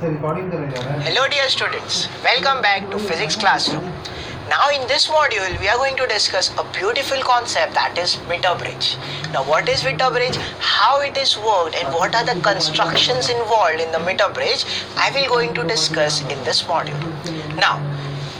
Hello dear students, welcome back to Physics Classroom. Now in this module we are going to discuss a beautiful concept, that is meter bridge. Now what is meter bridge, how it is worked and what are the constructions involved in the meter bridge, I will going to discuss in this module. Now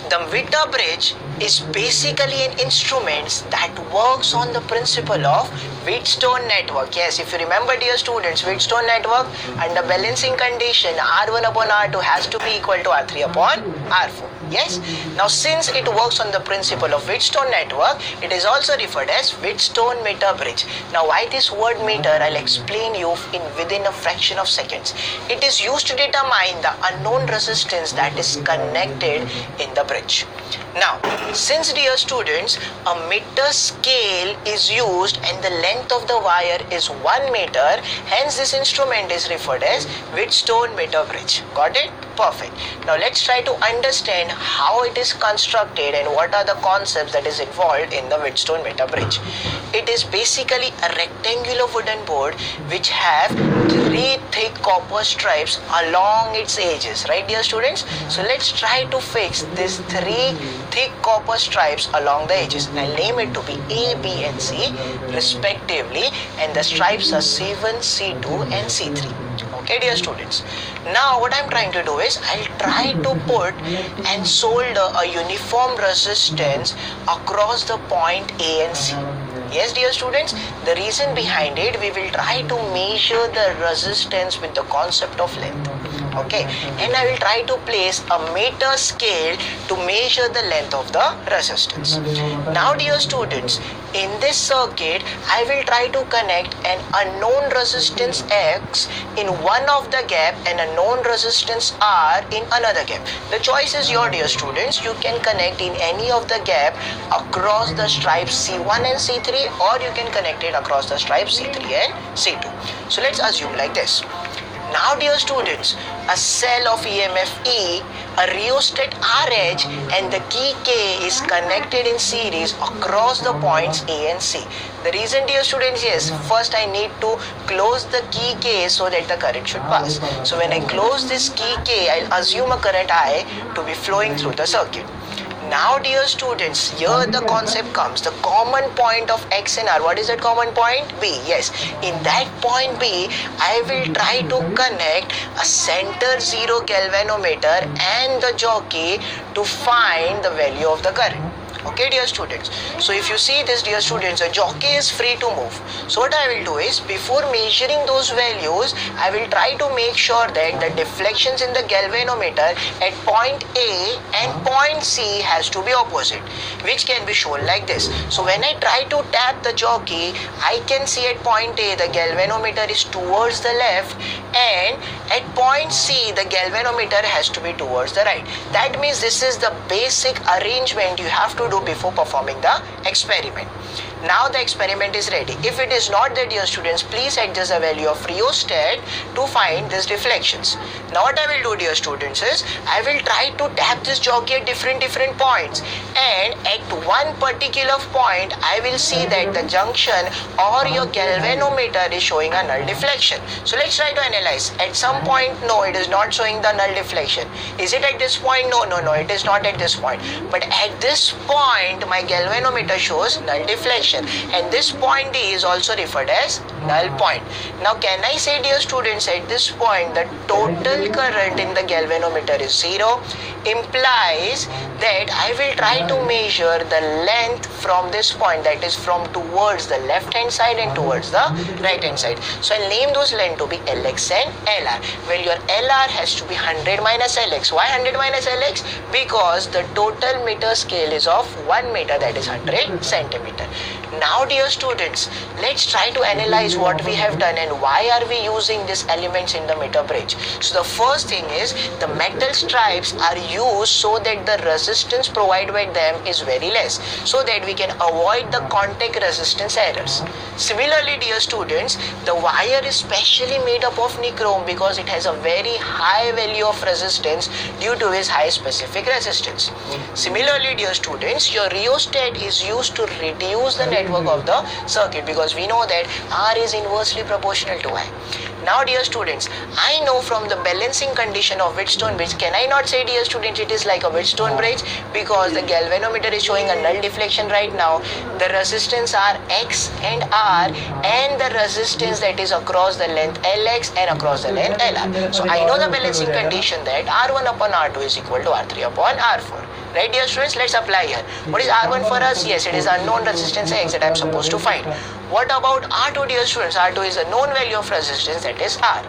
the meter bridge is basically an instrument that works on the principle of Wheatstone network. Yes, if you remember dear students, Wheatstone network, under balancing condition R1 upon R2 has to be equal to R3 upon R4. Yes, now since it works on the principle of Wheatstone network, it is also referred as Wheatstone meter bridge. Now why this word meter, I'll explain you within a fraction of seconds. It is used to determine the unknown resistance that is connected in the bridge. Now, since dear students, a meter scale is used and the length of the wire is 1 meter, hence this instrument is referred as Wheatstone meter bridge. Got it? Perfect. Now let's try to understand how it is constructed and what are the concepts that is involved in the Wheatstone meter bridge. It is basically a rectangular wooden board which have 3 thick copper stripes along its edges, right dear students? So let's try to fix these 3 thick copper stripes along the edges. I'll name it to be A, B and C respectively, and the stripes are C1, C2 and C3. Okay dear students, now what I'm trying to do is I'll try to put and solder a uniform resistance across the point A and C. Yes dear students, the reason behind it, we will try to measure the resistance with the concept of length. Okay, and I will try to place a meter scale to measure the length of the resistance. Now dear students, in this circuit I will try to connect an unknown resistance X in one of the gap and a known resistance R in another gap. The choice is yours dear students. You can connect in any of the gap across the stripes C1 and C3, or you can connect it across the stripes C3 and C2. So let's assume like this. Now dear students, a cell of EMF E, a rheostat RH and the key K is connected in series across the points A and C. The reason dear students, yes, first I need to close the key K so that the current should pass. So when I close this key K, I'll assume a current I to be flowing through the circuit. Now dear students, here the concept comes, the common point of X and R. What is that common point? B. Yes, in that point B, I will try to connect a center zero galvanometer and the jockey to find the value of the current. Okay dear students, so if you see this dear students, a jockey is free to move. So what I will do is, before measuring those values, I will try to make sure that the deflections in the galvanometer at point A and point C has to be opposite, which can be shown like this. So when I try to tap the jockey, I can see at point A the galvanometer is towards the left, and at point C the galvanometer has to be towards the right. That means this is the basic arrangement you have to do before performing the experiment. Now the experiment is ready. If it is not there dear students, please adjust the value of rheostat to find these deflections. Now what I will do dear students is, I will try to tap this jockey at different points, and at one particular point I will see that the junction or your galvanometer is showing a null deflection. So let's try to analyze. At some point, no, it is not showing the null deflection. Is it at this point? No, it is not at this point. But at this point my galvanometer shows null deflection, and this point D is also referred as null point. Now can I say dear students, at this point the total current in the galvanometer is 0, implies that I will try to measure the length from this point, that is from towards the left hand side and towards the right hand side. So I'll name those length to be LX and LR. Well, your LR has to be 100 minus LX. Why 100 minus LX? Because the total meter scale is of 1 meter, that is 100 centimeter. Now dear students, let's try to analyze what we have done and why are we using these elements in the meter bridge. So the first thing is, the metal stripes are used so that the resistance provided by them is very less, so that we can avoid the contact resistance errors. Similarly dear students, the wire is specially made up of nichrome because it has a very high value of resistance due to its high specific resistance. Similarly dear students, your rheostat is used to reduce the network of the circuit, because we know that R is inversely proportional to I. Now dear students, I know from the balancing condition of Wheatstone bridge, can I not say dear students it is like a Wheatstone bridge, because the galvanometer is showing a null deflection right now. The resistance are X and R, and the resistance that is across the length Lx and across the length Lr. So I know the balancing condition that R1 upon R2 is equal to R3 upon R4. Right dear students, let's apply here. What is R1 for us? Yes, it is unknown resistance X that I am supposed to find. What about R2 dear students? R2 is a known value of resistance, that is R.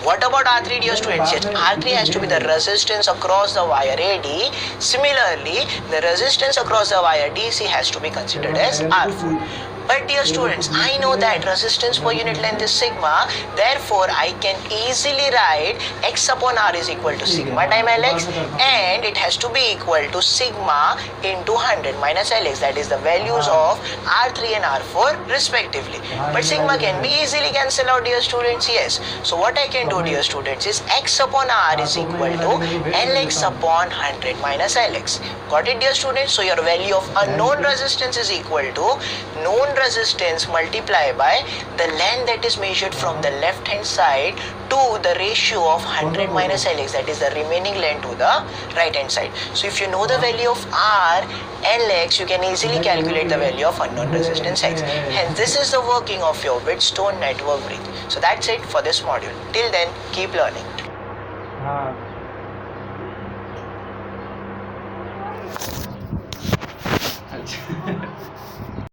What about R3 dear students? Yes, R3 has to be the resistance across the wire AD. Similarly, the resistance across the wire DC has to be considered as R4. But dear students, I know that resistance per unit length is sigma, therefore I can easily write X upon R is equal to sigma time Lx, and it has to be equal to sigma into 100 minus Lx, that is the values of R3 and R4 respectively. But sigma can be easily cancelled out dear students, yes. So what I can do dear students is X upon R is equal to Lx upon 100 minus Lx. Got it dear students? So your value of unknown resistance is equal to known resistance multiplied by the length that is measured from the left hand side to the ratio of 100 minus Lx, that is the remaining length to the right hand side. So if you know the value of R and Lx, you can easily calculate the value of unknown resistance X. Hence this is the working of your Wheatstone network bridge. So that's it for this module. Till then, keep learning.